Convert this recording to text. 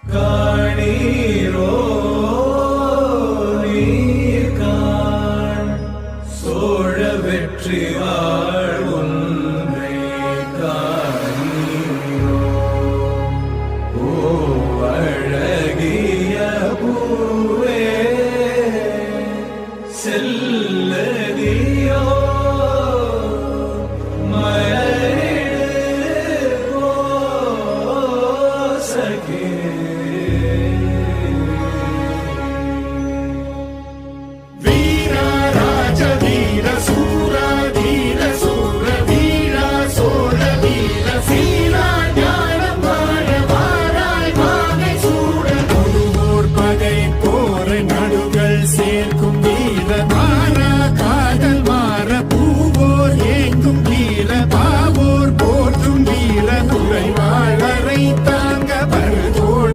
காணீரோ நீர்காண் சோழ வெற்றி வாழ்வுன்றை காணீரோ ஓ அழகிய பூவே செல்லதியோ மலரிடு போ சகே